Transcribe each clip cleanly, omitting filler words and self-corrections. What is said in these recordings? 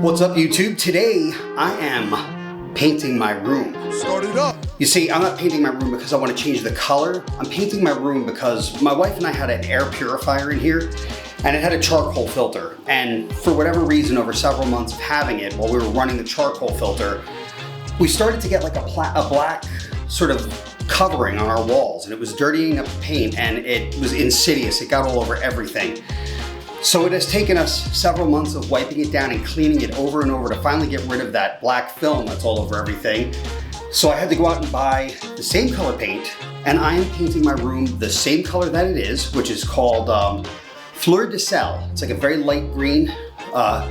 What's up, YouTube? Today I am painting my room. Start it up. You see, I'm not painting my room because I want to change the color. I'm painting my room because my wife and I had an air purifier in here and it had a charcoal filter. And for whatever reason, over several months of having it, while we were running the charcoal filter, we started to get like a black sort of covering on our walls, and it was dirtying up the paint, and it was insidious. It got all over everything. So it has taken us several months of wiping it down and cleaning it over and over to finally get rid of that black film that's all over everything. So I had to go out and buy the same color paint, and I am painting my room the same color that it is, which is called Fleur de Sel. It's like a very light green,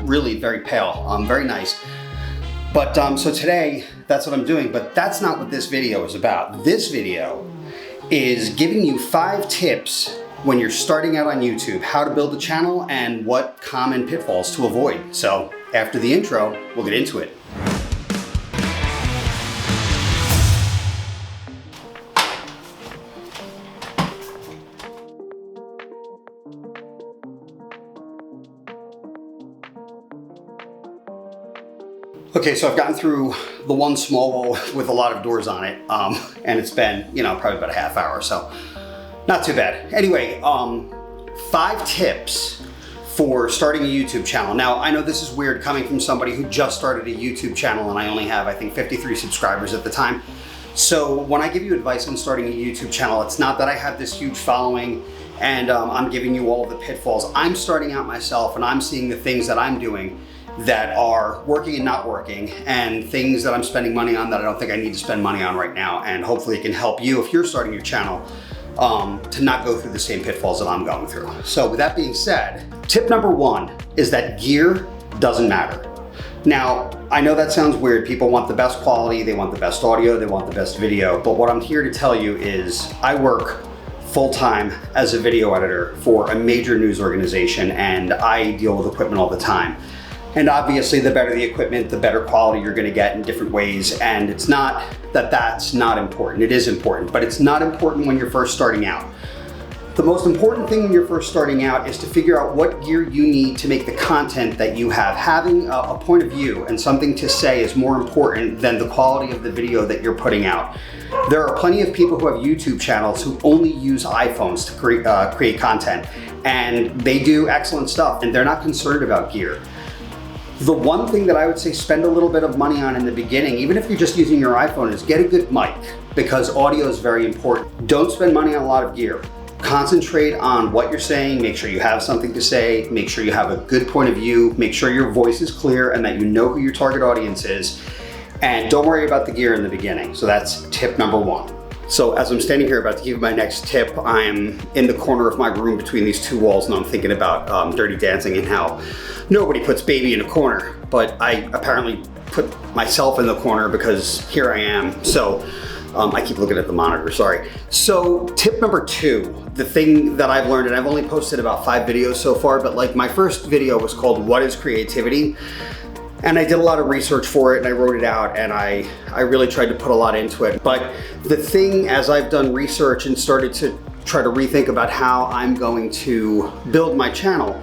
really very pale, very nice. But so today, that's what I'm doing, but that's not what this video is about. This video is giving you 5 tips when you're starting out on YouTube, how to build a channel and what common pitfalls to avoid. So after the intro, we'll get into it. Okay, so I've gotten through the one small wall with a lot of doors on it, and it's been, probably about a half hour, so not too bad. Anyway, 5 tips for starting a YouTube channel. Now, I know this is weird coming from somebody who just started a YouTube channel, and I only have, I think, 53 subscribers at the time. So when I give you advice on starting a YouTube channel, it's not that I have this huge following and I'm giving you all of the pitfalls. I'm starting out myself, and I'm seeing the things that I'm doing that are working and not working, and things that I'm spending money on that I don't think I need to spend money on right now. And hopefully it can help you if you're starting your channel to not go through the same pitfalls that I'm going through. So with that being said, tip number 1 is that gear doesn't matter. Now, I know that sounds weird. People want the best quality, they want the best audio, they want the best video, but what I'm here to tell you is I work full-time as a video editor for a major news organization, and I deal with equipment all the time. And obviously, the better the equipment, the better quality you're gonna get in different ways. And it's not that that's not important. It is important, but it's not important when you're first starting out. The most important thing when you're first starting out is to figure out what gear you need to make the content that you have. Having a point of view and something to say is more important than the quality of the video that you're putting out. There are plenty of people who have YouTube channels who only use iPhones to create content, and they do excellent stuff, and they're not concerned about gear. The one thing that I would say spend a little bit of money on in the beginning, even if you're just using your iPhone, is get a good mic, because audio is very important. Don't spend money on a lot of gear. Concentrate on what you're saying, make sure you have something to say, make sure you have a good point of view, make sure your voice is clear and that you know who your target audience is, and don't worry about the gear in the beginning. So that's tip number 1. So as I'm standing here about to give you my next tip, I'm in the corner of my room between these 2 walls, and I'm thinking about Dirty Dancing and how nobody puts baby in a corner, but I apparently put myself in the corner because here I am. So I keep looking at the monitor, sorry. So tip number 2, the thing that I've learned, and I've only posted about 5 videos so far, but like my first video was called What is Creativity? And I did a lot of research for it, and I wrote it out, and I really tried to put a lot into it. But the thing, as I've done research and started to try to rethink about how I'm going to build my channel,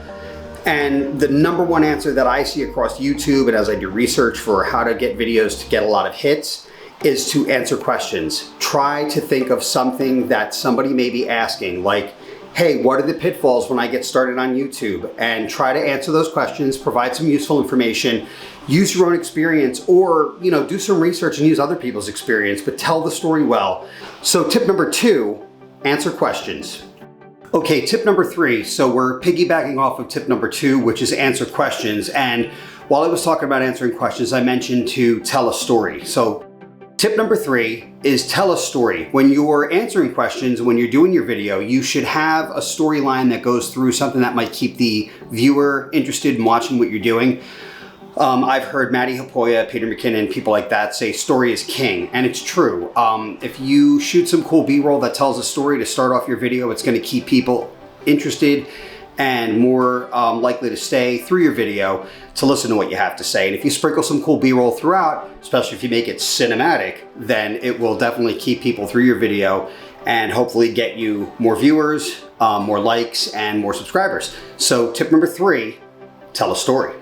and the number 1 answer that I see across YouTube, and as I do research for how to get videos to get a lot of hits, is to answer questions. Try to think of something that somebody may be asking, like, hey, what are the pitfalls when I get started on YouTube? And try to answer those questions, provide some useful information, use your own experience, or do some research and use other people's experience, but tell the story well. So tip number 2, answer questions. Okay, tip number 3. So we're piggybacking off of tip number 2, which is answer questions. And while I was talking about answering questions, I mentioned to tell a story. So tip number 3 is tell a story. When you're answering questions, when you're doing your video, you should have a storyline that goes through, something that might keep the viewer interested in watching what you're doing. I've heard Maddie Hapoya, Peter McKinnon, people like that say story is king, and it's true. If you shoot some cool B-roll that tells a story to start off your video, it's going to keep people interested and more likely to stay through your video to listen to what you have to say. And if you sprinkle some cool B-roll throughout, especially if you make it cinematic, then it will definitely keep people through your video and hopefully get you more viewers, more likes, and more subscribers. So tip number 3, tell a story.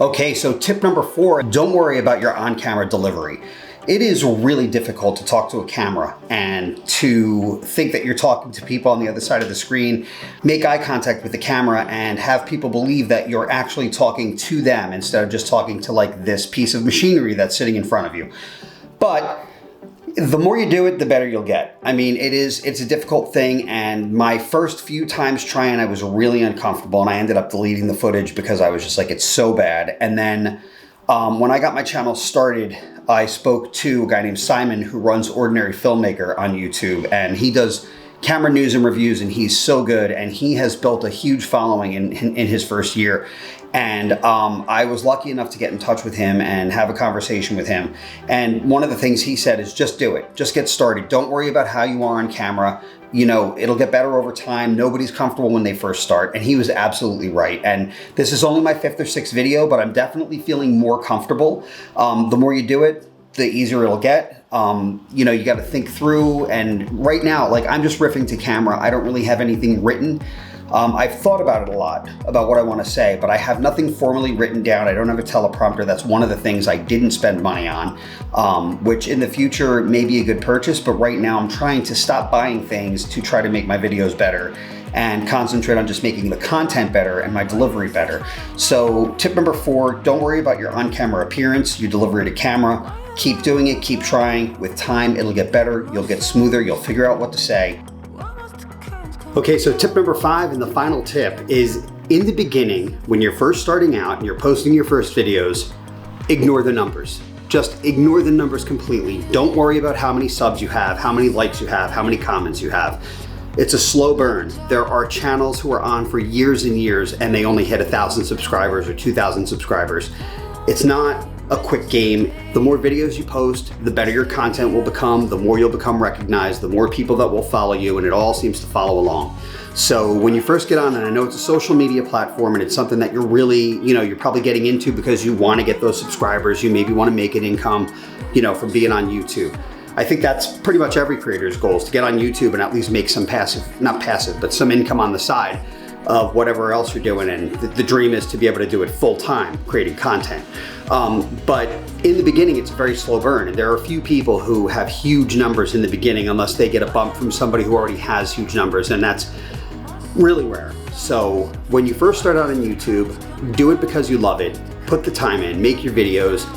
Okay, so tip number 4, don't worry about your on-camera delivery. It is really difficult to talk to a camera and to think that you're talking to people on the other side of the screen, make eye contact with the camera and have people believe that you're actually talking to them instead of just talking to like this piece of machinery that's sitting in front of you. But the more you do it, the better you'll get. I mean, it's a difficult thing, and my first few times trying, I was really uncomfortable and I ended up deleting the footage because I was just like, it's so bad. And then when I got my channel started, I spoke to a guy named Simon who runs Ordinary Filmmaker on YouTube, and he does camera news and reviews, and he's so good, and he has built a huge following in his first year. And I was lucky enough to get in touch with him and have a conversation with him. And one of the things he said is just do it. Just get started. Don't worry about how you are on camera. You know, it'll get better over time. Nobody's comfortable when they first start. And he was absolutely right. And this is only my 5th or 6th video, but I'm definitely feeling more comfortable. The more you do it, the easier it'll get. You know, you got to think through. And right now, like, I'm just riffing to camera. I don't really have anything written. I've thought about it a lot, about what I want to say, but I have nothing formally written down. I don't have a teleprompter. That's one of the things I didn't spend money on, which in the future may be a good purchase, but right now I'm trying to stop buying things to try to make my videos better and concentrate on just making the content better and my delivery better. So tip number 4, don't worry about your on-camera appearance, your delivery to camera. Keep doing it, keep trying. With time, it'll get better, you'll get smoother, you'll figure out what to say. Okay, so tip number 5 and the final tip is, in the beginning, when you're first starting out and you're posting your first videos, ignore the numbers. Just ignore the numbers completely. Don't worry about how many subs you have, how many likes you have, how many comments you have. It's a slow burn. There are channels who are on for years and years and they only hit 1,000 subscribers or 2,000 subscribers. It's not a quick game. The more videos you post, the better your content will become, the more you'll become recognized, the more people that will follow you, and it all seems to follow along. So when you first get on, and I know it's a social media platform and it's something that you're really, you know, you're probably getting into because you want to get those subscribers, you maybe want to make an income, you know, from being on YouTube. I think that's pretty much every creator's goal, is to get on YouTube and at least make some passive, not passive, but some income on the side of whatever else you're doing, and the dream is to be able to do it full time, creating content. But in the beginning, it's a very slow burn, and there are a few people who have huge numbers in the beginning unless they get a bump from somebody who already has huge numbers, and that's really rare. So when you first start out on YouTube, do it because you love it, put the time in, make your videos,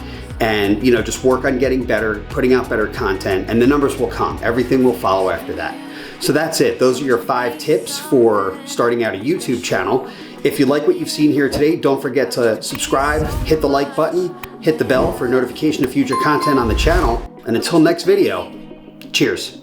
and you know, just work on getting better, putting out better content, and the numbers will come. Everything will follow after that. So that's it. Those are your 5 tips for starting out a YouTube channel. If you like what you've seen here today, don't forget to subscribe, hit the like button, hit the bell for notification of future content on the channel. And until next video, cheers.